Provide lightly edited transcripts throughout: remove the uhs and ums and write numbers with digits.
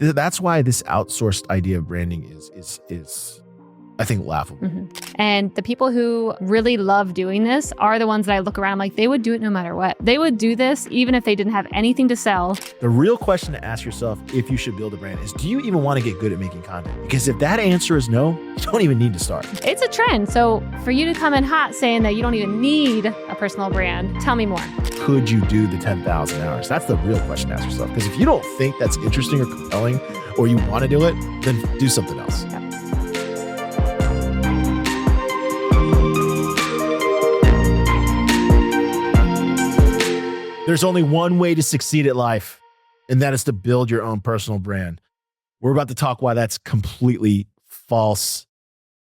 That's why this outsourced idea of branding is I think laughable. And the people who really love doing this are the ones that I look around like they would do it no matter what. They would do this even if they didn't have anything to sell. The real question to ask yourself if you should build a brand is, do you even want to get good at making content? Because if that answer is no, you don't even need to start. It's a trend. So for you to come in hot saying that you don't even need a personal brand, tell me more. Could you do the 10,000 hours? That's the real question to ask yourself. Because if you don't think that's interesting or compelling, or you want to do it, then do something else. Yep. There's only one way to succeed at life, and that is to build your own personal brand. We're about to talk why that's completely false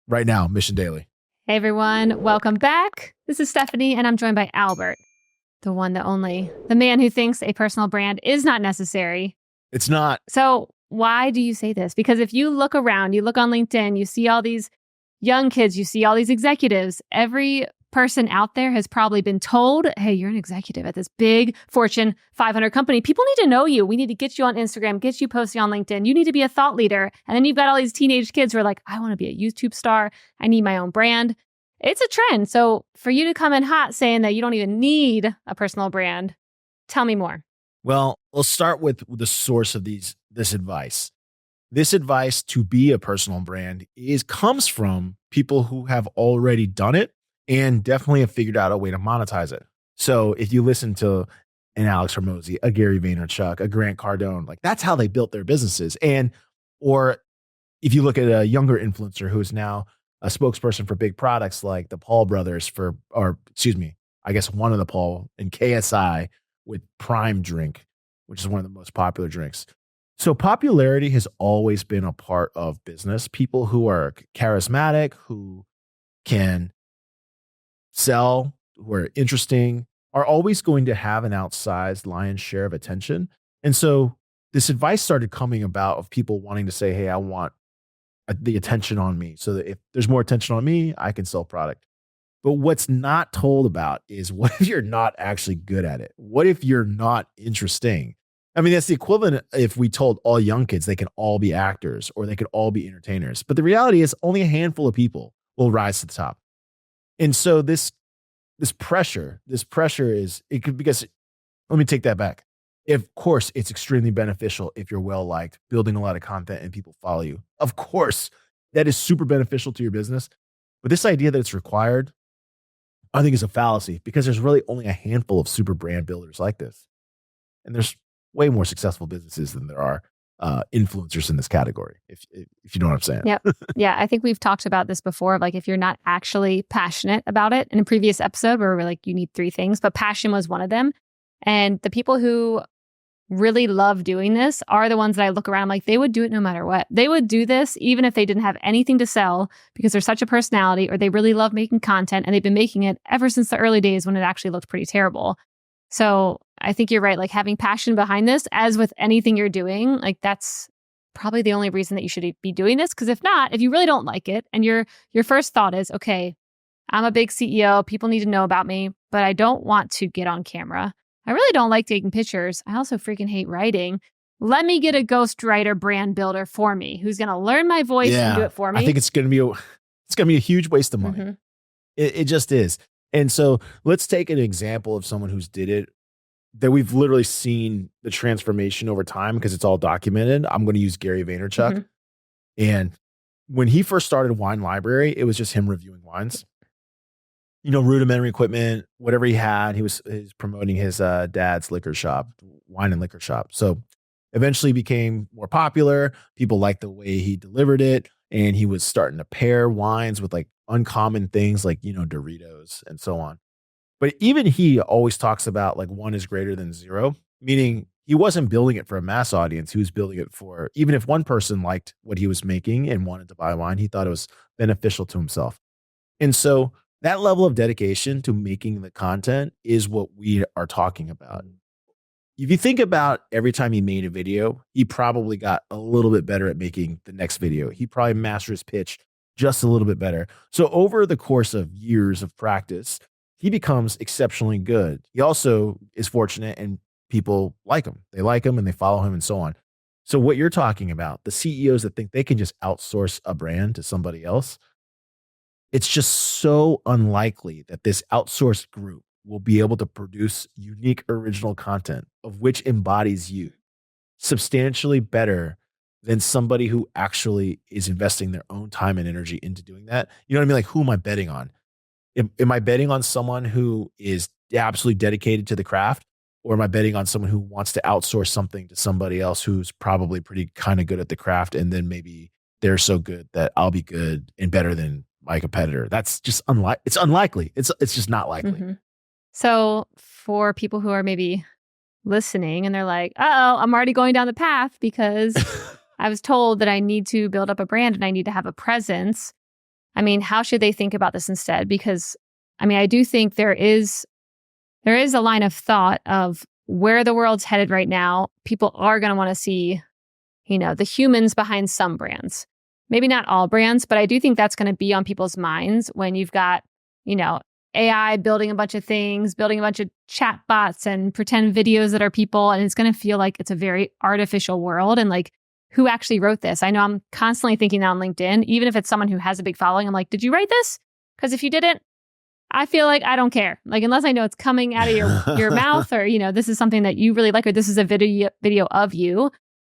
right now, Mission Daily. Hey everyone, welcome back. This is Stephanie, and I'm joined by Albert, the one, the only, the man who thinks a personal brand is not necessary. It's not. So why do you say this? Because if you look around, you look on LinkedIn, you see all these young kids, you see all these executives, every person out there has probably been told, hey, you're an executive at this big Fortune 500 company. People need to know you. We need to get you on Instagram, get you posting on LinkedIn. You need to be a thought leader. And then you've got all these teenage kids who are like, I want to be a YouTube star. I need my own brand. It's a trend. So for you to come in hot saying that you don't even need a personal brand, tell me more. Well, let's start with the source of this advice. This advice to be a personal brand comes from people who have already done it and definitely have figured out a way to monetize it. So if you listen to an Alex Hormozi, a Gary Vaynerchuk, a Grant Cardone, like that's how they built their businesses. Or if you look at a younger influencer who's now a spokesperson for big products like the Paul brothers I guess one of the Paul and KSI with Prime Drink, which is one of the most popular drinks. So popularity has always been a part of business. People who are charismatic, who can sell, who are interesting, are always going to have an outsized lion's share of attention. And so this advice started coming about of people wanting to say, hey, I want the attention on me. So that if there's more attention on me, I can sell product. But what's not told about is what if you're not actually good at it? What if you're not interesting? I mean, that's the equivalent if we told all young kids they can all be actors or they could all be entertainers. But the reality is only a handful of people will rise to the top. And so this pressure is, because let me take that back. Of course, it's extremely beneficial if you're well-liked, building a lot of content and people follow you. Of course, that is super beneficial to your business. But this idea that it's required, I think is a fallacy because there's really only a handful of super brand builders like this. And there's way more successful businesses than there are influencers in this category, if you know what I'm saying. Yep. Yeah. I think we've talked about this before. Like if you're not actually passionate about it in a previous episode where we're like, you need 3 things, but passion was one of them. And the people who really love doing this are the ones that I look around like they would do it no matter what. They would do this even if they didn't have anything to sell because they're such a personality or they really love making content and they've been making it ever since the early days when it actually looked pretty terrible. So I think you're right. Like having passion behind this, as with anything you're doing, like that's probably the only reason that you should be doing this. Because if not, if you really don't like it and your first thought is, okay, I'm a big CEO, people need to know about me, but I don't want to get on camera. I really don't like taking pictures. I also freaking hate writing. Let me get a ghostwriter brand builder for me who's going to learn my voice and do it for me. I think it's going to be a huge waste of money. Mm-hmm. It just is. And so let's take an example of someone who's did it that we've literally seen the transformation over time because it's all documented. I'm going to use Gary Vaynerchuk. Mm-hmm. And when he first started Wine Library, it was just him reviewing wines. Rudimentary equipment, whatever he had, he was promoting his dad's liquor shop, wine and liquor shop. So eventually became more popular. People liked the way he delivered it. And he was starting to pair wines with like uncommon things like, Doritos and so on. But even he always talks about like 1 is greater than 0, meaning he wasn't building it for a mass audience. He was building it for, even if one person liked what he was making and wanted to buy wine, he thought it was beneficial to himself. And so that level of dedication to making the content is what we are talking about. If you think about every time he made a video, he probably got a little bit better at making the next video. He probably mastered his pitch just a little bit better. So over the course of years of practice, he becomes exceptionally good. He also is fortunate and people like him. They like him and they follow him and so on. So what you're talking about, the CEOs that think they can just outsource a brand to somebody else, it's just so unlikely that this outsourced group will be able to produce unique original content of which embodies you substantially better than somebody who actually is investing their own time and energy into doing that. You know what I mean? Like, who am I betting on? Am I betting on someone who is absolutely dedicated to the craft? Or am I betting on someone who wants to outsource something to somebody else who's probably pretty kind of good at the craft, and then maybe they're so good that I'll be good and better than my competitor? That's just it's unlikely. It's just not likely. Mm-hmm. So for people who are maybe listening and they're like, oh, I'm already going down the path because I was told that I need to build up a brand and I need to have a presence. I mean, how should they think about this instead? Because I mean, I do think there is a line of thought of where the world's headed right now. People are going to want to see, the humans behind some brands. Maybe not all brands, but I do think that's going to be on people's minds when you've got, AI building a bunch of things, building a bunch of chat bots and pretend videos that are people. And it's going to feel like it's a very artificial world. And like, who actually wrote this? I know I'm constantly thinking that on LinkedIn, even if it's someone who has a big following, I'm like, did you write this? Because if you didn't, I feel like I don't care. Like, unless I know it's coming out of your mouth, or, this is something that you really like, or this is a video of you.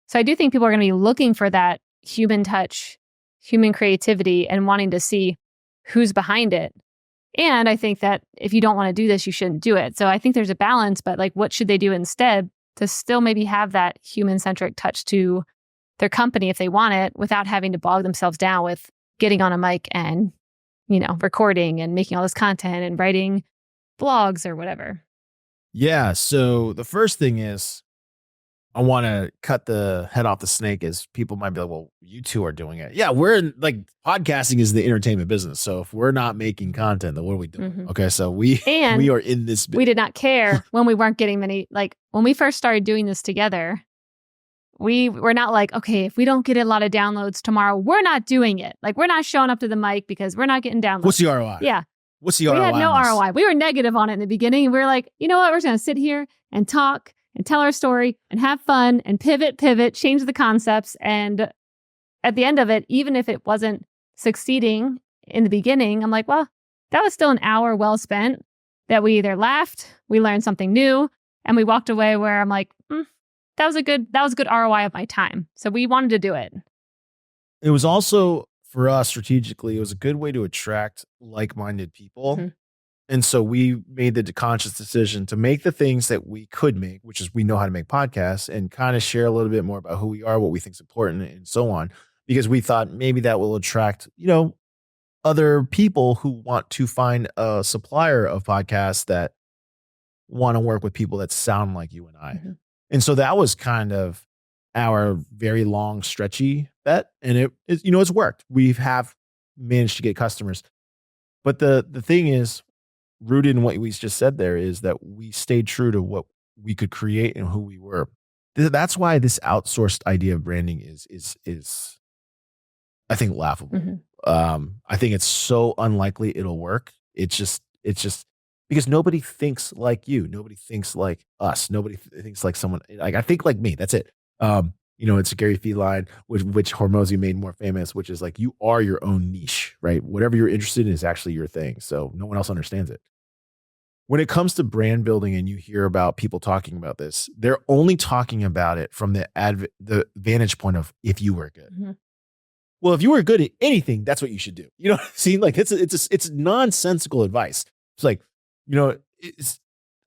So I do think people are going to be looking for that human touch, human creativity, and wanting to see who's behind it. And I think that if you don't want to do this, you shouldn't do it. So I think there's a balance, but like, what should they do instead to still maybe have that human-centric touch to their company if they want it, without having to bog themselves down with getting on a mic and, recording and making all this content and writing blogs or whatever? Yeah. So the first thing is, I want to cut the head off the snake, as people might be like, well, you two are doing it. Yeah, podcasting is the entertainment business. So if we're not making content, then what are we doing? Mm-hmm. Okay, so we are in this. We did not care when we weren't getting many, like when we first started doing this together, we were not like, okay, if we don't get a lot of downloads tomorrow, we're not doing it. Like, we're not showing up to the mic because we're not getting downloads. What's the ROI? Yeah. What's the ROI? We had no ROI. We were negative on it in the beginning. We were like, you know what? We're just going to sit here and talk and tell our story and have fun and pivot, change the concepts. And at the end of it, even if it wasn't succeeding in the beginning, I'm like, well, that was still an hour well spent that we either laughed, we learned something new, and we walked away where I'm like, that was a good ROI of my time. So we wanted to do it. It was also, for us strategically, it was a good way to attract like-minded people. Mm-hmm. And so we made the conscious decision to make the things that we could make, which is we know how to make podcasts, and kind of share a little bit more about who we are, what we think is important, and so on, because we thought maybe that will attract, other people who want to find a supplier of podcasts that want to work with people that sound like you and I. Mm-hmm. And so that was kind of our very long, stretchy bet. And it's worked. We have managed to get customers. But the thing is, rooted in what we just said there, is that we stayed true to what we could create and who we were. That's why this outsourced idea of branding is I think laughable. Mm-hmm. I think it's so unlikely it'll work. It's just because nobody thinks like you. Nobody thinks like us. Nobody thinks like someone. Like, I think like me. That's it. It's a Gary Vee line, which Hormozi made more famous, which is like, you are your own niche, right? Whatever you're interested in is actually your thing. So no one else understands it. When it comes to brand building and you hear about people talking about this, they're only talking about it from the vantage point of, if you were good. Mm-hmm. Well, if you were good at anything, that's what you should do. You know what I'm saying? Like, it's nonsensical advice. It's like,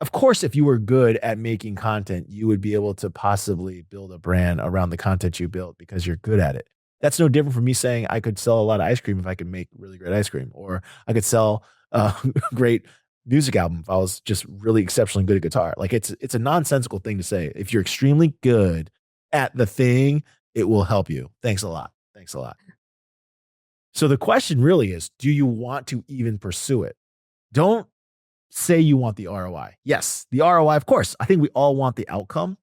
of course, if you were good at making content, you would be able to possibly build a brand around the content you built because you're good at it. That's no different from me saying I could sell a lot of ice cream if I could make really great ice cream, or I could sell a great music album if I was just really exceptionally good at guitar. Like, it's a nonsensical thing to say. If you're extremely good at the thing, it will help you. Thanks a lot. So the question really is, do you want to even pursue it? Don't say you want the ROI. Yes, the ROI, of course. I think we all want the outcome.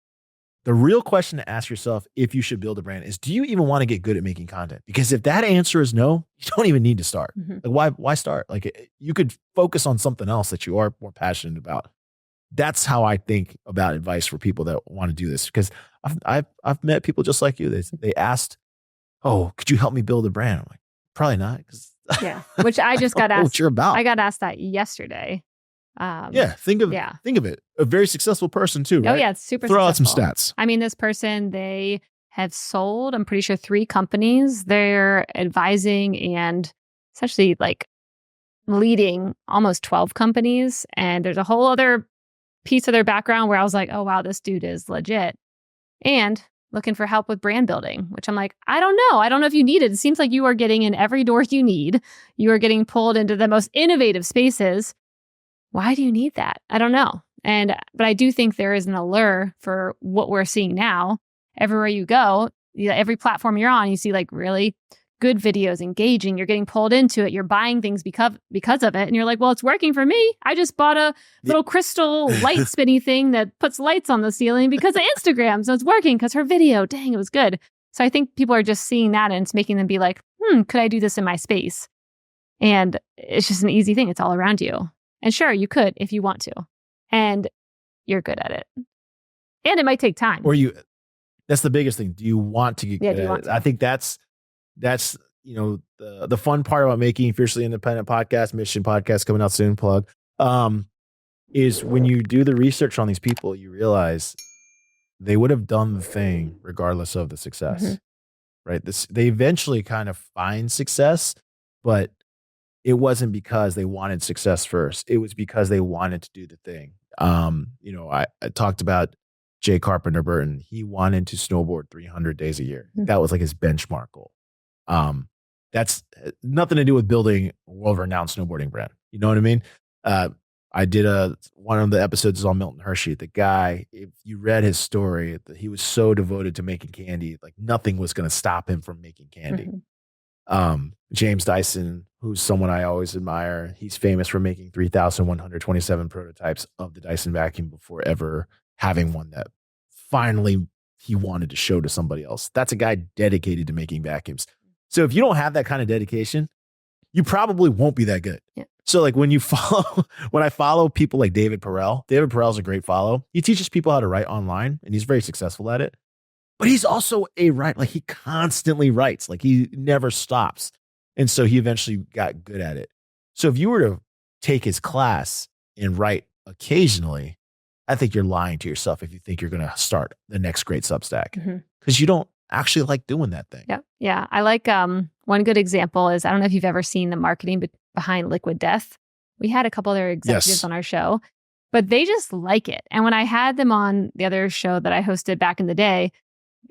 The real question to ask yourself if you should build a brand is, do you even want to get good at making content? Because if that answer is no, you don't even need to start. Mm-hmm. Like, why start? Like, you could focus on something else that you are more passionate about. That's how I think about advice for people that want to do this, because I've met people just like you. They asked, "Oh, could you help me build a brand?" I'm like, probably not, because Yeah. Which I just got know what asked. you're about. I got asked that yesterday. Think of Yeah. it. A very successful person too, right? Oh yeah, it's super Throw out some successful. stats. I mean, this person, they have sold, I'm pretty sure 3 companies. They're advising and essentially like leading almost 12 companies. And there's a whole other piece of their background where I was like, oh wow, this dude is legit. And looking for help with brand building, which I'm like, I don't know. I don't know if you need it. It seems like you are getting in every door you need. You are getting pulled into the most innovative spaces. Why do you need that? I don't know. But I do think there is an allure for what we're seeing now. Everywhere you go, every platform you're on, you see like really good videos, engaging. You're getting pulled into it. You're buying things because of it. And you're like, well, it's working for me. I just bought a little crystal light spinny thing that puts lights on the ceiling because of Instagram. So it's working because her video, dang, it was good. So I think people are just seeing that and it's making them be like, could I do this in my space? And it's just an easy thing. It's all around you. And sure, you could if you want to. And you're good at it. And it might take time. That's the biggest thing. Do you want to get good at it? I think that's the fun part about making Fiercely Independent podcast, Mission podcast coming out soon, plug, is when you do the research on these people, you realize they would have done the thing regardless of the success, right? They eventually kind of find success, but it wasn't because they wanted success first. It was because they wanted to do the thing. I talked about Jay Carpenter Burton. He wanted to snowboard 300 days a year. That was like his benchmark goal. That's nothing to do with building a world-renowned snowboarding brand. You know what I mean? I did one of the episodes is on Milton Hershey. The guy, if you read his story, he was so devoted to making candy, like nothing was going to stop him from making candy. James Dyson, who's someone I always admire, he's famous for making 3,127 prototypes of the Dyson vacuum before ever having one that finally he wanted to show to somebody else. That's a guy dedicated to making vacuums. So if you don't have that kind of dedication, you probably won't be that good. Yeah. So like when I follow people like David Perell's a great follow. He teaches people how to write online and he's very successful at it. But he's also a writer. Like he constantly writes, like he never stops. And so he eventually got good at it. So if you were to take his class and write occasionally, I think you're lying to yourself if you think you're going to start the next great Substack because you don't actually like doing that thing. Yeah. Yeah. I like one good example is, I don't know if you've ever seen the marketing behind Liquid Death. We had a couple of their executives on our show, but they just like it. And when I had them on the other show that I hosted back in the day,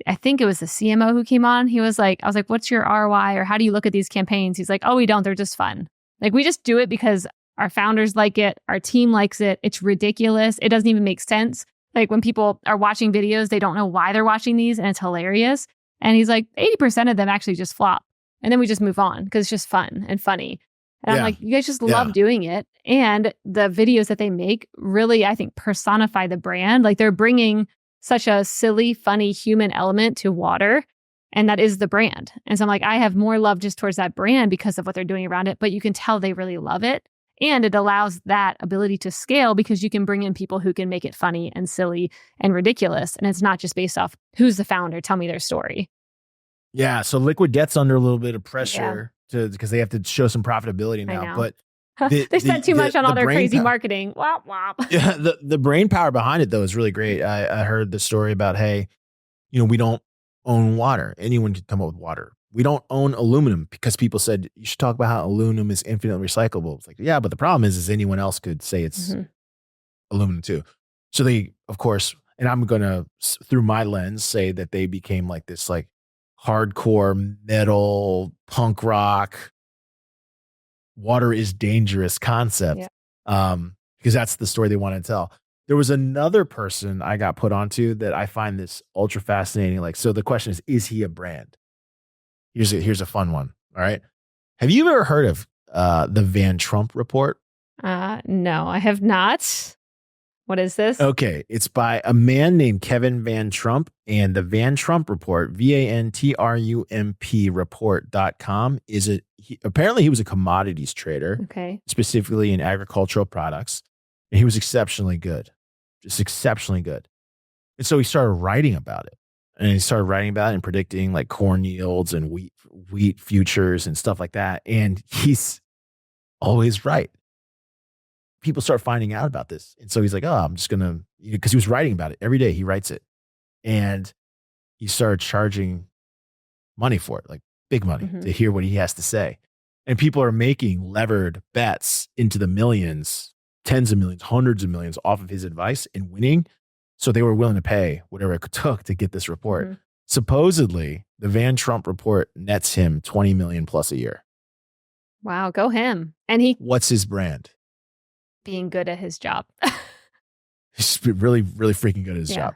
I think it was the CMO who came on. He was like, I was like, what's your ROI or how do you look at these campaigns? He's like, oh, we don't. They're just fun. Like we just do it because our founders like it. Our team likes it. It's ridiculous. It doesn't even make sense. Like when people are watching videos, they don't know why they're watching these and it's hilarious. And he's like, 80% of them actually just flop. And then we just move on because it's just fun and funny. And I'm like, you guys just love doing it. And the videos that they make really, I think, personify the brand. Like they're bringing such a silly, funny human element to water. And that is the brand. And so I'm like, I have more love just towards that brand because of what they're doing around it. But you can tell they really love it. And it allows that ability to scale because you can bring in people who can make it funny and silly and ridiculous. And it's not just based off who's the founder, tell me their story. Yeah. So Liquid Death's under a little bit of pressure because they have to show some profitability now. But they spent too much on all their crazy marketing. Wop, wop. Yeah, the brain power behind it, though, is really great. I heard the story about, hey, we don't own water. Anyone can come up with water. We don't own aluminum because people said you should talk about how aluminum is infinitely recyclable. It's like, yeah, but the problem is anyone else could say it's aluminum too. So they, of course, and I'm going to, through my lens, say that they became like this like hardcore metal punk rock water is dangerous concept. Because that's the story they want to tell. There was another person I got put onto that I find this ultra fascinating. Like, so the question is he a brand? Here's a fun one. All right. Have you ever heard of the Van Trump report? No, I have not. What is this? Okay. It's by a man named Kevin Van Trump, and the Van Trump report, VANTRUMP report.com apparently he was a commodities trader. Okay. Specifically in agricultural products. And he was exceptionally good. just exceptionally good. And so he started writing about it. And he started writing about it and predicting like corn yields and wheat futures and stuff like that. And he's always right. People start finding out about this. And so he's like, oh, I'm just going to, because he was writing about it every day. He writes it. And he started charging money for it, like big money to hear what he has to say. And people are making levered bets into the millions, tens of millions, hundreds of millions off of his advice and winning. So they were willing to pay whatever it took to get this report. Supposedly, the Van Trump report nets him 20 million plus a year. Wow, go him. And what's his brand? Being good at his job. He's really, really freaking good at his job.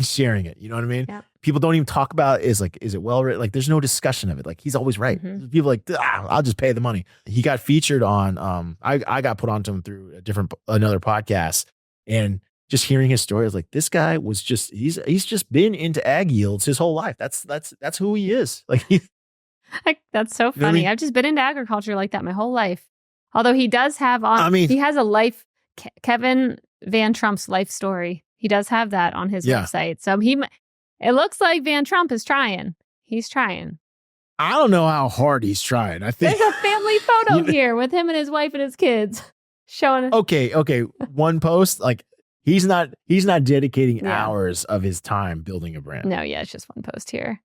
Sharing it. You know what I mean? Yeah. People don't even talk about is it well written? Like there's no discussion of it. Like he's always right. People are like, I'll just pay the money. He got featured on I got put onto him through another podcast, and just hearing his story, I was like, this guy was just he's just been into ag yields his whole life. That's who he is. Like that's so funny. You know what I mean? I've just been into agriculture like that my whole life. Although he does have he has a life, Kevin Van Trump's life story. He does have that on his website. So it looks like Van Trump is trying. He's trying. I don't know how hard he's trying. I think there's a family photo here with him and his wife and his kids showing. Okay. One post, like he's not dedicating hours of his time building a brand. No, it's just one post here.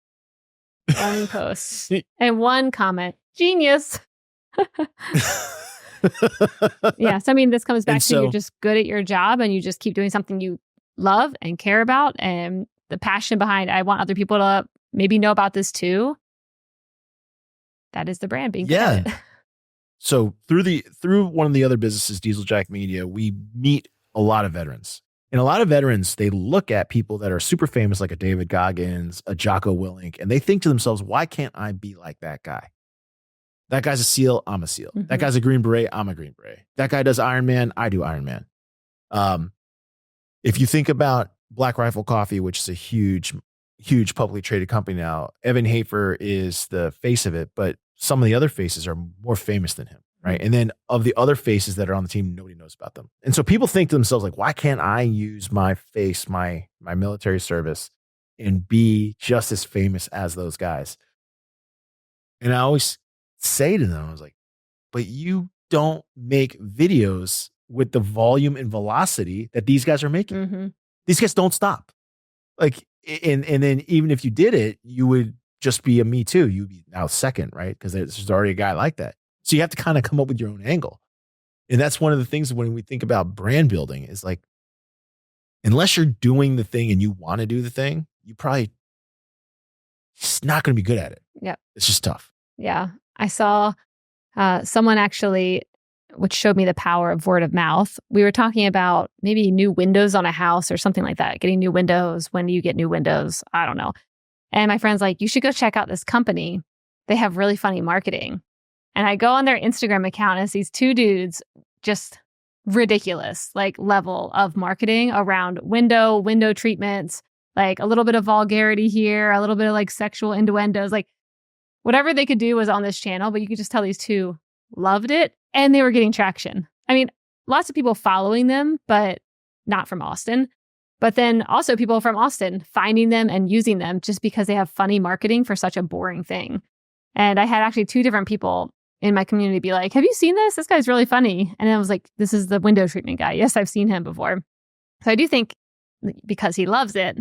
One post and one comment. Genius. So I mean, this comes back to you're just good at your job and you just keep doing something you love and care about, and the passion behind I want other people to maybe know about this too. That is the brand being good at it. So through one of the other businesses, Diesel Jack Media, we meet a lot of veterans. And a lot of veterans, they look at people that are super famous like a David Goggins, a Jocko Willink, and they think to themselves, why can't I be like that guy? That guy's a SEAL, I'm a SEAL. That guy's a Green Beret, I'm a Green Beret. That guy does Iron Man, I do Iron Man. If you think about Black Rifle Coffee, which is a huge publicly traded company now, Evan Hafer is the face of it, but some of the other faces are more famous than him, right? And then of the other faces that are on the team, nobody knows about them. And so people think to themselves, like, why can't I use my face, my military service, and be just as famous as those guys? And I always say to them, I was like, but you don't make videos with the volume and velocity that these guys are making. These guys don't stop. Like, and then even if you did it, you would just be a me too. You'd be now second, right? Because there's already a guy like that. So you have to kind of come up with your own angle. And that's one of the things when we think about brand building is like, unless you're doing the thing and you want to do the thing, you probably just not going to be good at it. Yep. It's just tough. Yeah. I saw someone actually, which showed me the power of word of mouth. We were talking about maybe new windows on a house or something like that, getting new windows. When do you get new windows? I don't know. And my friend's like, you should go check out this company. They have really funny marketing. And I go on their Instagram account and it's these two dudes, just ridiculous, like level of marketing around window treatments, like a little bit of vulgarity here, a little bit of like sexual innuendos, like whatever they could do was on this channel, but you could just tell these two loved it and they were getting traction. I mean, lots of people following them, but not from Austin. But then also people from Austin finding them and using them just because they have funny marketing for such a boring thing. And I had actually two different people in my community be like, have you seen this? This guy's really funny. And I was like, this is the window treatment guy. Yes, I've seen him before. So I do think because he loves it,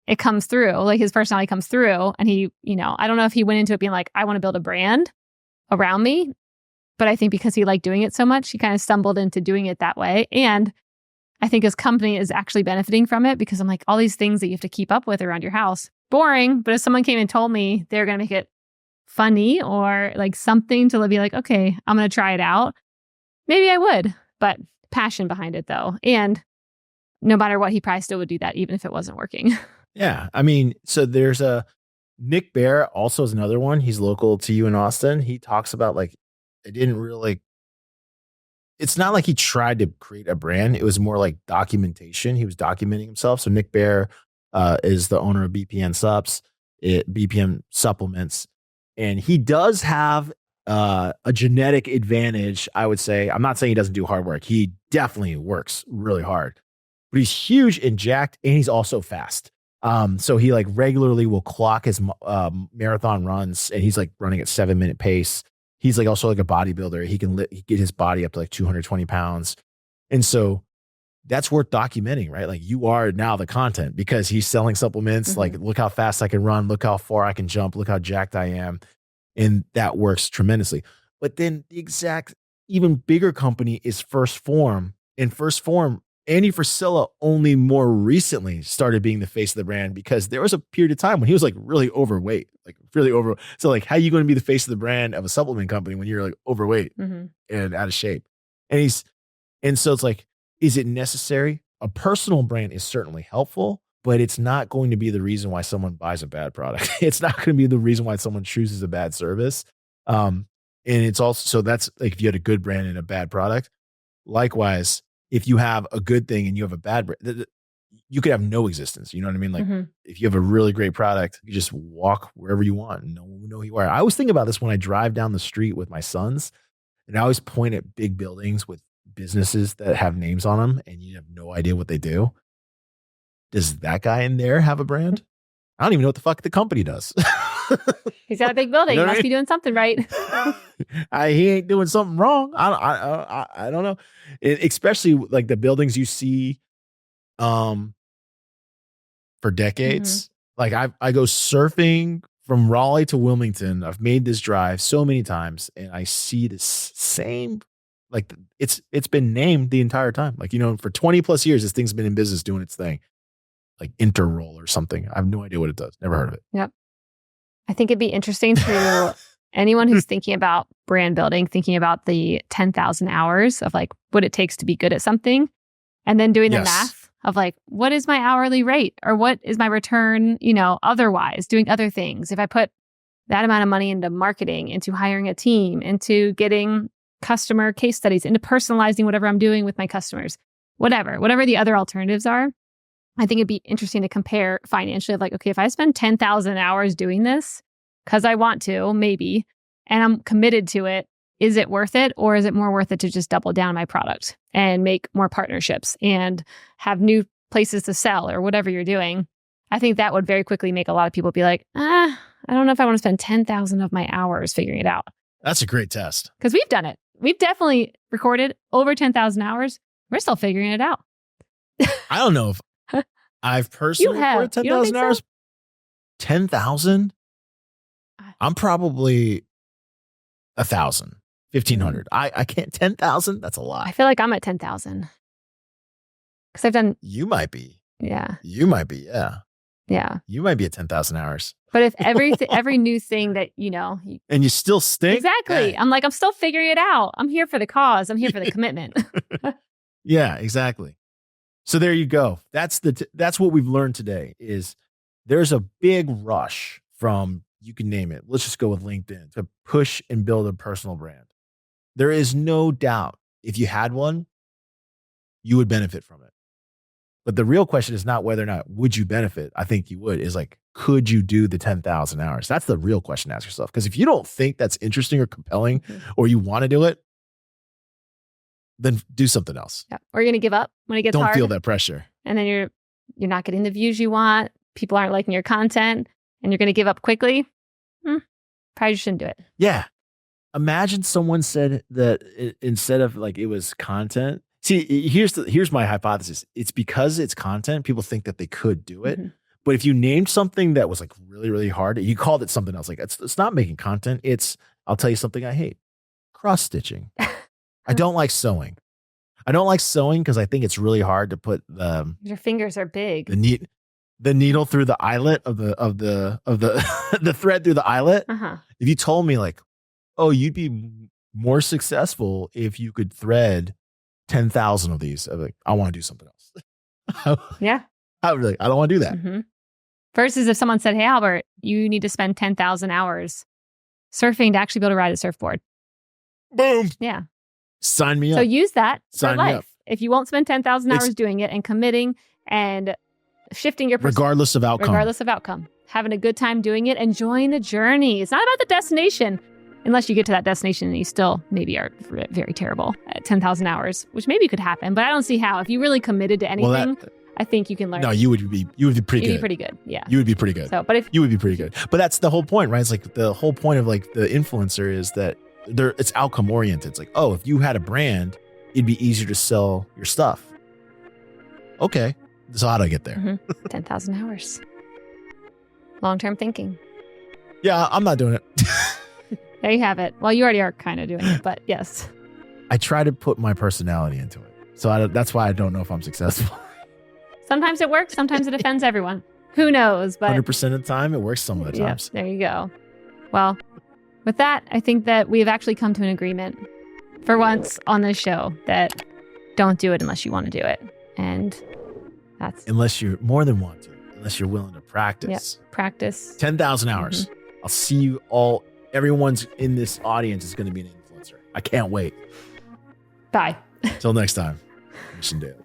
it comes through, like his personality comes through. And he, I don't know if he went into it being like, I want to build a brand around me. But I think because he liked doing it so much, he kind of stumbled into doing it that way. And I think his company is actually benefiting from it because I'm like, all these things that you have to keep up with around your house, boring. But if someone came and told me they're going to make it funny or like something to be like, okay, I'm going to try it out, maybe I would. But passion behind it though. And no matter what, he probably still would do that even if it wasn't working. Yeah. I mean, so there's Nick Bear also is another one. He's local to you in Austin. He talks about like, it didn't really, it's not like he tried to create a brand. It was more like documentation. He was documenting himself. So Nick Bear is the owner of BPM Supplements. And he does have a genetic advantage, I would say. I'm not saying he doesn't do hard work. He definitely works really hard. but he's huge and jacked, and he's also fast. So he like regularly will clock his marathon runs, and he's like running at 7-minute pace. He's like also like a bodybuilder. He can he get his body up to like 220 pounds. And so that's worth documenting, right? Like you are now the content because he's selling supplements. Like, look how fast I can run. Look how far I can jump. Look how jacked I am. And that works tremendously. But then the exact even bigger company is First Form. And First Form, Andy Frisella only more recently started being the face of the brand because there was a period of time when he was like really overweight, like really over. So like, how are you going to be the face of the brand of a supplement company when you're like overweight and out of shape? And so it's like, is it necessary? A personal brand is certainly helpful, but it's not going to be the reason why someone buys a bad product. It's not going to be the reason why someone chooses a bad service. And it's also, so that's like if you had a good brand and a bad product. Likewise, if you have a good thing and you have a bad brand, you could have no existence. You know what I mean? Like if you have a really great product, you just walk wherever you want and no one will know who you are. I always think about this when I drive down the street with my sons, and I always point at big buildings with businesses that have names on them and you have no idea what they do. Does that guy in there have a brand? I don't even know what the fuck the company does. He's got a big building. You know He must be doing something right. He ain't doing something wrong. I don't know. Especially like the buildings you see for decades. Like I go surfing from Raleigh to Wilmington. I've made this drive so many times and I see this same, like it's been named the entire time. Like, you know, for 20 plus years, this thing's been in business doing its thing. Like Interroll or something. I have no idea what it does. Never heard of it. Yep. I think it'd be interesting to anyone who's thinking about brand building, thinking about the 10,000 hours of like what it takes to be good at something, and then doing the math of like, what is my hourly rate or what is my return, you know, otherwise doing other things. If I put that amount of money into marketing, into hiring a team, into getting customer case studies, into personalizing whatever I'm doing with my customers, whatever the other alternatives are, I think it'd be interesting to compare financially of like, okay, if I spend 10,000 hours doing this because I want to, maybe, and I'm committed to it, is it worth it? Or is it more worth it to just double down my product and make more partnerships and have new places to sell or whatever you're doing? I think that would very quickly make a lot of people be like, I don't know if I want to spend 10,000 of my hours figuring it out. That's a great test. Because we've done it. We've definitely recorded over 10,000 hours. We're still figuring it out. I don't know if I've personally recorded 10,000 hours. So? 10,000? I'm probably 1,000, 1,500. I can't, 10,000? That's a lot. I feel like I'm at 10,000. Because I've done. You might be. Yeah. You might be. Yeah. Yeah. You might be at 10,000 hours. But if every new thing that, you know. And you still stink? Exactly. Hey. I'm like, I'm still figuring it out. I'm here for the cause. I'm here for the commitment. Yeah, exactly. So there you go. That's what we've learned today is there's a big rush from, you can name it, let's just go with LinkedIn, to push and build a personal brand. There is no doubt if you had one, you would benefit from it. But the real question is not whether or not would you benefit. I think you would, is like, could you do the 10,000 hours? That's the real question to ask yourself. Because if you don't think that's interesting or compelling or you want to do it, then do something else. Yeah. Or you're going to give up when it gets hard. Don't feel that pressure. And then you're not getting the views you want. People aren't liking your content and you're going to give up quickly. Probably shouldn't do it. Yeah. Imagine someone said that instead of like it was content. See, here's my hypothesis. It's because it's content, people think that they could do it. But if you named something that was like really, really hard, you called it something else. Like it's not making content. It's, I'll tell you something I hate. Cross stitching. I don't like sewing. I don't like sewing because I think it's really hard to put your fingers are big. The needle through the eyelet of the the thread through the eyelet. If you told me like, oh, you'd be more successful if you could thread 10,000 of these, I'd be like, I want to do something else. Yeah. I would be like, I don't want to do that. Versus if someone said, hey, Albert, you need to spend 10,000 hours surfing to actually be able to ride a surfboard. Boom. Yeah. Sign me up. So use that for life. If you won't spend 10,000 hours doing it and committing and shifting your regardless of outcome, having a good time doing it, enjoying the journey. It's not about the destination. unless you get to that destination and you still maybe are very terrible at 10,000 hours, which maybe could happen, but I don't see how. If you really committed to anything, I think you can learn. No, you would be pretty good. You'd be pretty good. Yeah. You would be pretty good. So, but if you would be pretty good. But that's the whole point, right? It's like the whole point of like the influencer is that it's outcome oriented. It's like, oh, if you had a brand, it'd be easier to sell your stuff. Okay. So how do I get there? 10,000 hours. Long-term thinking. Yeah, I'm not doing it. There you have it. Well, you already are kind of doing it, but yes. I try to put my personality into it. So that's why I don't know if I'm successful. Sometimes it works. Sometimes it offends everyone. Who knows? But 100% of the time, it works some of the times. There you go. Well, with that, I think that we've actually come to an agreement for once on this show that don't do it unless you want to do it. And that's... Unless you more than want to. Unless you're willing to practice. Yep. Practice. 10,000 hours. I'll see you all. Everyone's in this audience is going to be an influencer. I can't wait. Bye. Till next time. Mission Daily.